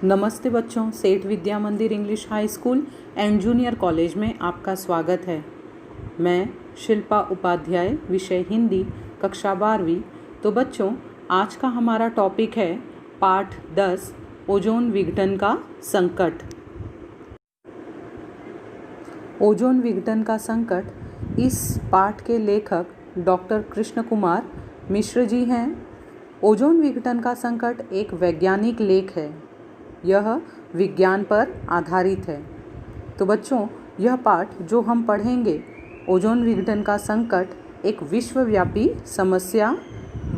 नमस्ते बच्चों, सेठ विद्या मंदिर English high school and junior college में आपका स्वागत है। मैं शिल्पा उपाध्याय, विषय हिंदी, कक्षा 12वीं। तो बच्चों, आज का हमारा टॉपिक है पाठ 10, ओजोन विघटन का संकट। ओजोन विघटन का संकट, इस पाठ के लेखक डॉक्टर कृष्ण कुमार मिश्र जी हैं। ओजोन विघटन का संकट एक वैज्ञानिक लेख है। यह विज्ञान पर आधारित है। तो बच्चों, यह पाठ जो हम पढ़ेंगे, ओजोन विघटन का संकट एक विश्वव्यापी समस्या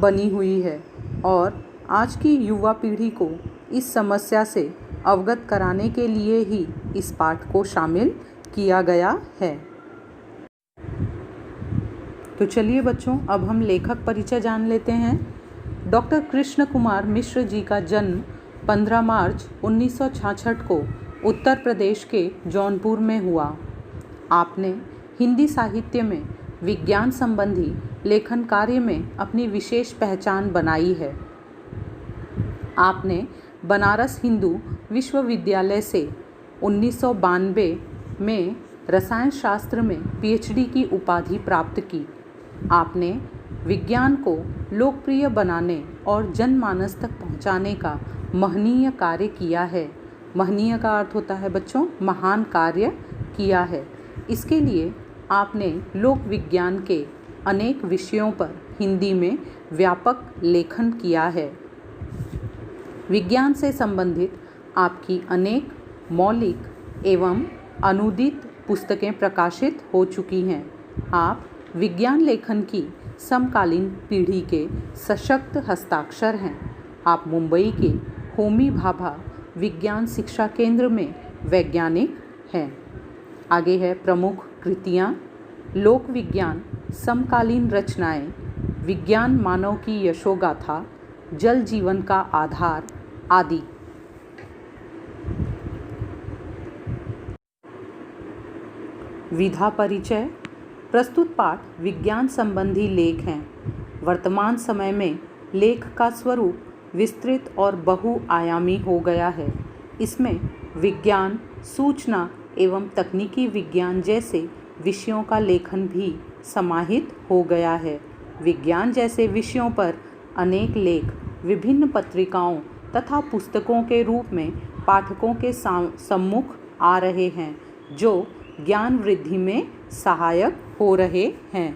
बनी हुई है और आज की युवा पीढ़ी को इस समस्या से अवगत कराने के लिए ही इस पाठ को शामिल किया गया है। तो चलिए बच्चों, अब हम लेखक परिचय जान लेते हैं। डॉक्टर कृष्ण कुमार मिश्र जी का जन्म 15 मार्च 1966 को उत्तर प्रदेश के जौनपुर में हुआ। आपने हिंदी साहित्य में विज्ञान संबंधी लेखन कार्य में अपनी विशेष पहचान बनाई है। आपने बनारस हिंदू विश्वविद्यालय से 1992 में रसायन शास्त्र में पीएचडी की उपाधि प्राप्त की। आपने विज्ञान को लोकप्रिय बनाने और जनमानस तक पहुंचाने का महनीय कार्य किया है। महनीय का अर्थ होता है बच्चों, महान कार्य किया है। इसके लिए आपने लोक विज्ञान के अनेक विषयों पर हिंदी में व्यापक लेखन किया है। विज्ञान से संबंधित आपकी अनेक मौलिक एवं अनूदित पुस्तकें प्रकाशित हो चुकी हैं। आप विज्ञान लेखन की समकालीन पीढ़ी के सशक्त हस्ताक्षर हैं। आप मुंबई के होमी भाभा विज्ञान शिक्षा केंद्र में वैज्ञानिक हैं। आगे है प्रमुख कृतियाँ: लोक विज्ञान, समकालीन रचनाएं, विज्ञान मानव की यशोगाथा, जल जीवन का आधार आदि। विधा परिचय: प्रस्तुत पाठ विज्ञान संबंधी लेख हैं। वर्तमान समय में लेख का स्वरूप विस्तृत और बहुआयामी हो गया है। इसमें विज्ञान, सूचना एवं तकनीकी विज्ञान जैसे विषयों का लेखन भी समाहित हो गया है। विज्ञान जैसे विषयों पर अनेक लेख विभिन्न पत्रिकाओं तथा पुस्तकों के रूप में पाठकों के सम्मुख आ रहे हैं, जो ज्ञान वृद्धि में सहायक हो रहे हैं।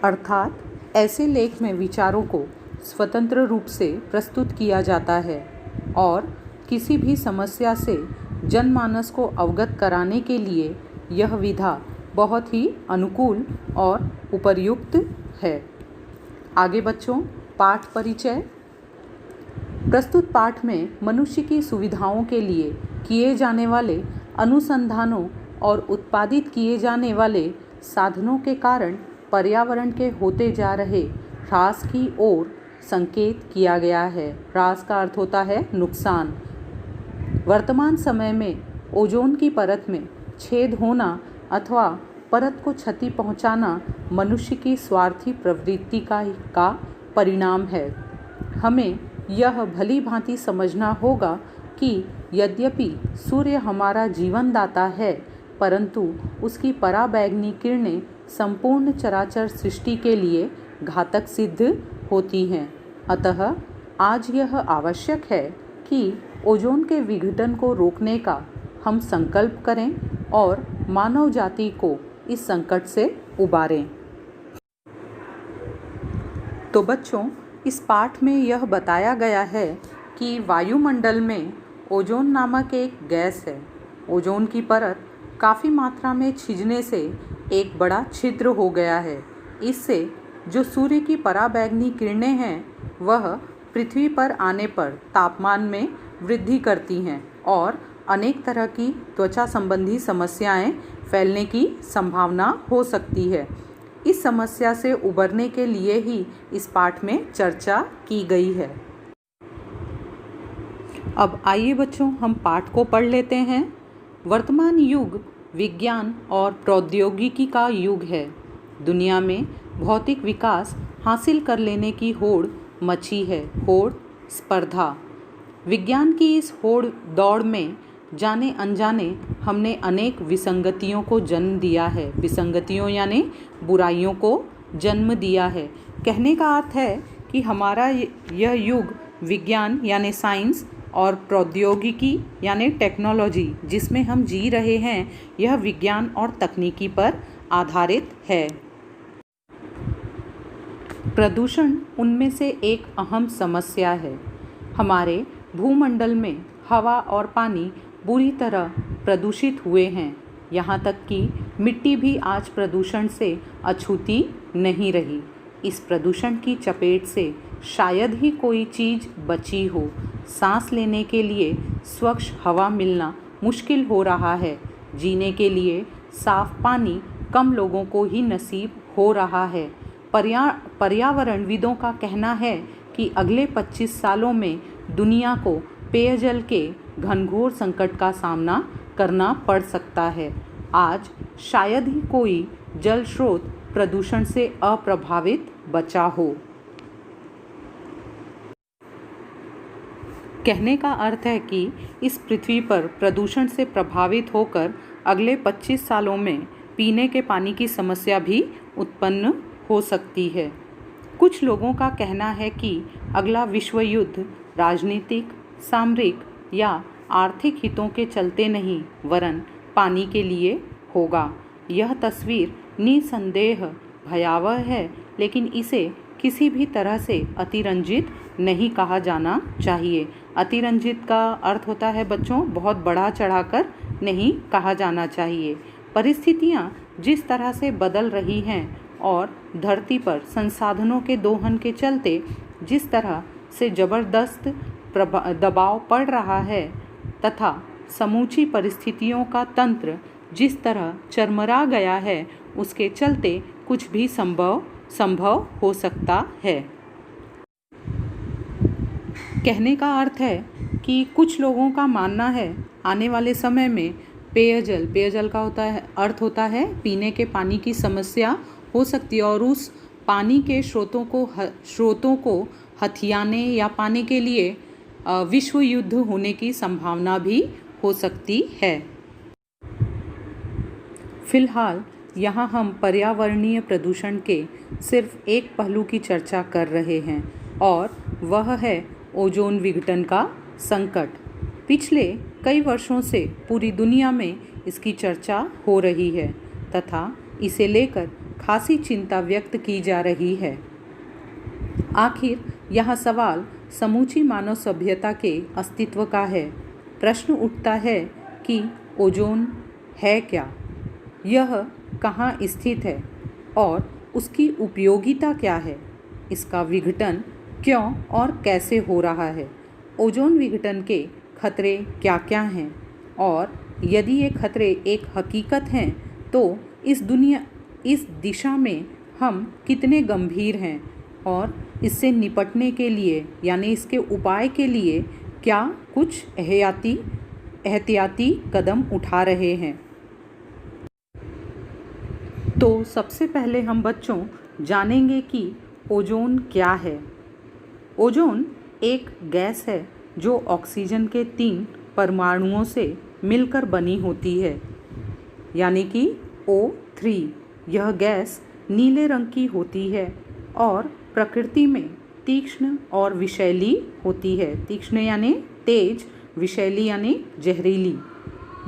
अर्थात ऐसे लेख में विचारों को स्वतंत्र रूप से प्रस्तुत किया जाता है और किसी भी समस्या से जनमानस को अवगत कराने के लिए यह विधा बहुत ही अनुकूल और उपर्युक्त है। आगे बच्चों, पाठ परिचय। प्रस्तुत पाठ में मनुष्य की सुविधाओं के लिए किए जाने वाले अनुसंधानों और उत्पादित किए जाने वाले साधनों के कारण पर्यावरण के होते जा रहे ह्रास की ओर संकेत किया गया है। ह्रास का अर्थ होता है नुकसान। वर्तमान समय में ओजोन की परत में छेद होना अथवा परत को क्षति पहुंचाना मनुष्य की स्वार्थी प्रवृत्ति का परिणाम है। हमें यह भली भांति समझना होगा कि यद्यपि सूर्य हमारा जीवनदाता है, परंतु उसकी पराबैंगनी किरणें संपूर्ण चराचर सृष्टि के लिए घातक सिद्ध होती हैं। अतः आज यह आवश्यक है कि ओजोन के विघटन को रोकने का हम संकल्प करें और मानव जाति को इस संकट से उबारें। तो बच्चों, इस पाठ में यह बताया गया है कि वायुमंडल में ओजोन नामक एक गैस है। ओजोन की परत काफ़ी मात्रा में छिजने से एक बड़ा छिद्र हो गया है। इससे जो सूर्य की पराबैंगनी किरणें हैं, वह पृथ्वी पर आने पर तापमान में वृद्धि करती हैं और अनेक तरह की त्वचा संबंधी समस्याएं फैलने की संभावना हो सकती है। इस समस्या से उबरने के लिए ही इस पाठ में चर्चा की गई है। अब आइए बच्चों, हम पाठ को पढ़ लेते हैं। वर्तमान युग विज्ञान और प्रौद्योगिकी का युग है। दुनिया में भौतिक विकास हासिल कर लेने की होड़ मची है। होड़, स्पर्धा। विज्ञान की इस होड़ दौड़ में जाने अनजाने हमने अनेक विसंगतियों को जन्म दिया है। विसंगतियों यानी बुराइयों को जन्म दिया है। कहने का अर्थ है कि हमारा यह युग विज्ञान यानी साइंस और प्रौद्योगिकी यानी टेक्नोलॉजी जिसमें हम जी रहे हैं, यह विज्ञान और तकनीकी पर आधारित है। प्रदूषण उनमें से एक अहम समस्या है। हमारे भूमंडल में हवा और पानी बुरी तरह प्रदूषित हुए हैं। यहाँ तक कि मिट्टी भी आज प्रदूषण से अछूती नहीं रही। इस प्रदूषण की चपेट से शायद ही कोई चीज़ बची हो। सांस लेने के लिए स्वच्छ हवा मिलना मुश्किल हो रहा है। जीने के लिए साफ पानी कम लोगों को ही नसीब हो रहा है। पर्यावरणविदों का कहना है कि अगले 25 सालों में दुनिया को पेयजल के घनघोर संकट का सामना करना पड़ सकता है। आज शायद ही कोई जल स्रोत प्रदूषण से अप्रभावित बचा हो। कहने का अर्थ है कि इस पृथ्वी पर प्रदूषण से प्रभावित होकर अगले 25 सालों में पीने के पानी की समस्या भी उत्पन्न हो सकती है। कुछ लोगों का कहना है कि अगला विश्व युद्ध राजनीतिक, सामरिक या आर्थिक हितों के चलते नहीं वरन पानी के लिए होगा। यह तस्वीर निसंदेह भयावह है, लेकिन इसे किसी भी तरह से अतिरंजित नहीं कहा जाना चाहिए। अतिरंजित का अर्थ होता है बच्चों, बहुत बढ़ा चढ़ाकर नहीं कहा जाना चाहिए। परिस्थितियाँ जिस तरह से बदल रही हैं और धरती पर संसाधनों के दोहन के चलते जिस तरह से ज़बरदस्त दबाव पड़ रहा है तथा समूची परिस्थितियों का तंत्र जिस तरह चरमरा गया है, उसके चलते कुछ भी संभव हो सकता है। कहने का अर्थ है कि कुछ लोगों का मानना है आने वाले समय में पेयजल का अर्थ होता है पीने के पानी की समस्या हो सकती है और उस पानी के स्रोतों को हथियाने या पाने के लिए विश्व युद्ध होने की संभावना भी हो सकती है। फिलहाल यहाँ हम पर्यावरणीय प्रदूषण के सिर्फ एक पहलू की चर्चा कर रहे हैं और वह है ओजोन विघटन का संकट। पिछले कई वर्षों से पूरी दुनिया में इसकी चर्चा हो रही है तथा इसे लेकर खासी चिंता व्यक्त की जा रही है। आखिर यह सवाल समूची मानव सभ्यता के अस्तित्व का है। प्रश्न उठता है कि ओजोन है क्या, यह कहाँ स्थित है और उसकी उपयोगिता क्या है, इसका विघटन क्यों और कैसे हो रहा है, ओजोन विघटन के खतरे क्या क्या हैं और यदि ये खतरे एक हकीकत हैं तो इस दिशा में हम कितने गंभीर हैं और इससे निपटने के लिए यानी इसके उपाय के लिए क्या कुछ एहतियाती कदम उठा रहे हैं। तो सबसे पहले हम बच्चों जानेंगे कि ओजोन क्या है। ओजोन एक गैस है जो ऑक्सीजन के 3 परमाणुओं से मिलकर बनी होती है, यानी कि O3। यह गैस नीले रंग की होती है और प्रकृति में तीक्ष्ण और विषैली होती है। तीक्ष्ण यानी तेज, विषैली यानी जहरीली।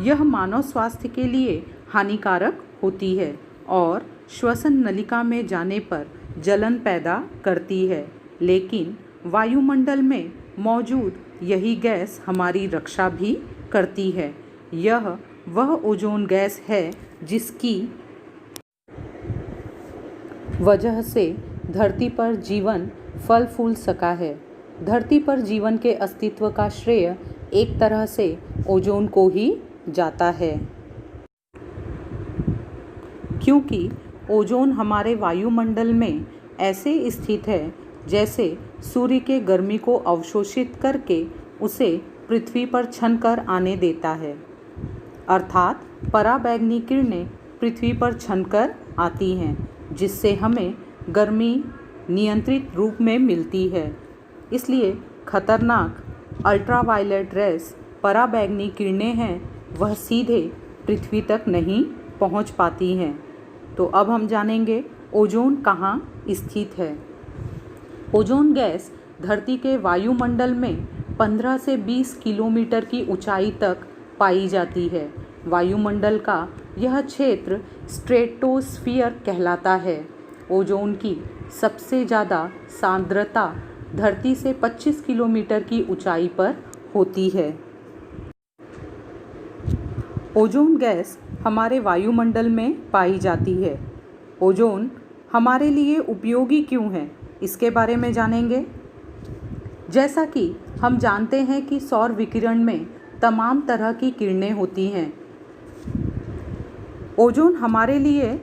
यह मानव स्वास्थ्य के लिए हानिकारक होती है और श्वसन नलिका में जाने पर जलन पैदा करती है, लेकिन वायुमंडल में मौजूद यही गैस हमारी रक्षा भी करती है। यह वह ओजोन गैस है जिसकी वजह से धरती पर जीवन फल फूल सका है। धरती पर जीवन के अस्तित्व का श्रेय एक तरह से ओजोन को ही जाता है, क्योंकि ओजोन हमारे वायुमंडल में ऐसे स्थित है जैसे सूर्य के गर्मी को अवशोषित करके उसे पृथ्वी पर छनकर आने देता है। अर्थात पराबैंगनी किरणें पृथ्वी पर छनकर आती हैं, जिससे हमें गर्मी नियंत्रित रूप में मिलती है। इसलिए खतरनाक अल्ट्रावायलेट रेस पराबैंगनी किरणें हैं वह सीधे पृथ्वी तक नहीं पहुंच पाती हैं। तो अब हम जानेंगे ओजोन कहाँ स्थित है। ओजोन गैस धरती के वायुमंडल में 15 से 20 किलोमीटर की ऊंचाई तक पाई जाती है। वायुमंडल का यह क्षेत्र स्ट्रेटोस्फियर कहलाता है। ओजोन की सबसे ज़्यादा सांद्रता धरती से 25 किलोमीटर की ऊंचाई पर होती है। ओजोन गैस हमारे वायुमंडल में पाई जाती है। ओजोन हमारे लिए उपयोगी क्यों है, इसके बारे में जानेंगे। जैसा कि हम जानते हैं कि सौर विकिरण में तमाम तरह की किरणें होती हैं। ओजोन हमारे लिए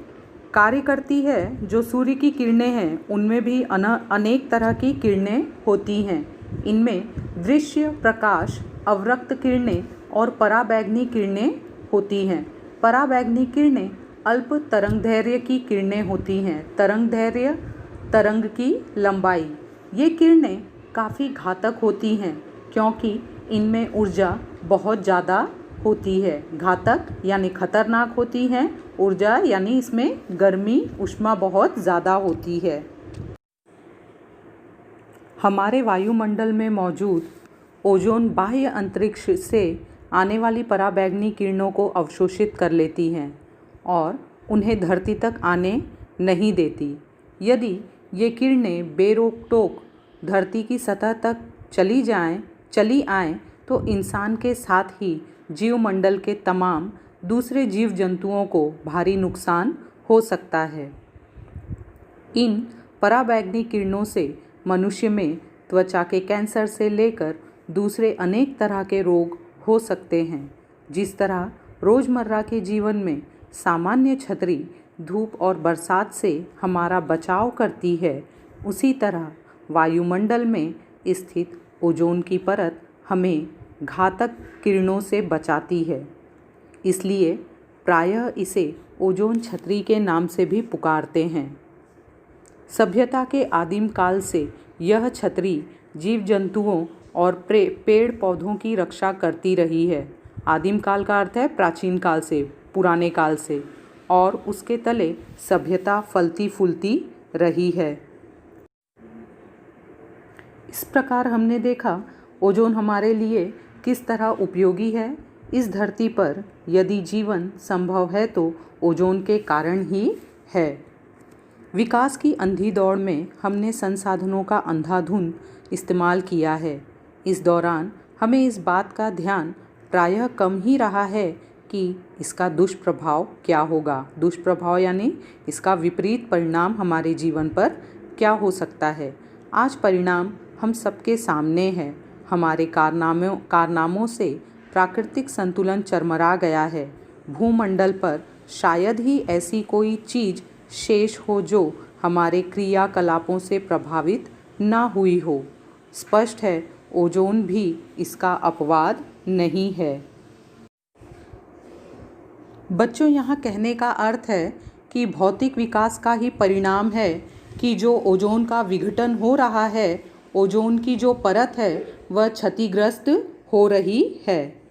कार्य करती है। जो सूर्य की किरणें हैं उनमें भी अनेक तरह की किरणें होती हैं। इनमें दृश्य प्रकाश, अवरक्त किरणें और पराबैंगनी किरणें होती हैं। पराबैंगनी किरणें अल्प तरंगदैर्घ्य की किरणें होती हैं। तरंगदैर्घ्य तरंग की लंबाई। ये किरणें काफ़ी घातक होती हैं क्योंकि इनमें ऊर्जा बहुत ज़्यादा होती है। घातक यानी खतरनाक होती हैं, ऊर्जा यानी इसमें गर्मी ऊष्मा बहुत ज़्यादा होती है। हमारे वायुमंडल में मौजूद ओजोन बाह्य अंतरिक्ष से आने वाली पराबैंगनी किरणों को अवशोषित कर लेती हैं और उन्हें धरती तक आने नहीं देती। यदि ये किरणें बेरोक-टोक धरती की सतह तक चली आएँ तो इंसान के साथ ही जीवमंडल के तमाम दूसरे जीव जंतुओं को भारी नुकसान हो सकता है। इन पराबैंगनी किरणों से मनुष्य में त्वचा के कैंसर से लेकर दूसरे अनेक तरह के रोग हो सकते हैं। जिस तरह रोज़मर्रा के जीवन में सामान्य छतरी धूप और बरसात से हमारा बचाव करती है, उसी तरह वायुमंडल में स्थित ओजोन की परत हमें घातक किरणों से बचाती है। इसलिए प्रायः इसे ओजोन छतरी के नाम से भी पुकारते हैं। सभ्यता के आदिम काल से यह छतरी जीव जंतुओं और पेड़ पौधों की रक्षा करती रही है। आदिम काल का अर्थ है प्राचीन काल से, पुराने काल से, और उसके तले सभ्यता फलती फूलती रही है। इस प्रकार हमने देखा ओजोन हमारे लिए किस तरह उपयोगी है। इस धरती पर यदि जीवन संभव है तो ओजोन के कारण ही है। विकास की अंधी दौड़ में हमने संसाधनों का अंधाधुंध इस्तेमाल किया है। इस दौरान हमें इस बात का ध्यान प्रायः कम ही रहा है कि इसका दुष्प्रभाव क्या होगा। दुष्प्रभाव यानी इसका विपरीत परिणाम हमारे जीवन पर क्या हो सकता है। आज परिणाम हम सबके सामने है। हमारे कारनामों से प्राकृतिक संतुलन चरमरा गया है। भूमंडल पर शायद ही ऐसी कोई चीज़ शेष हो जो हमारे क्रियाकलापों से प्रभावित ना हुई हो। स्पष्ट है ओजोन भी इसका अपवाद नहीं है। बच्चों, यहाँ कहने का अर्थ है कि भौतिक विकास का ही परिणाम है कि जो ओजोन का विघटन हो रहा है, ओजोन की जो परत है वह क्षतिग्रस्त हो रही है।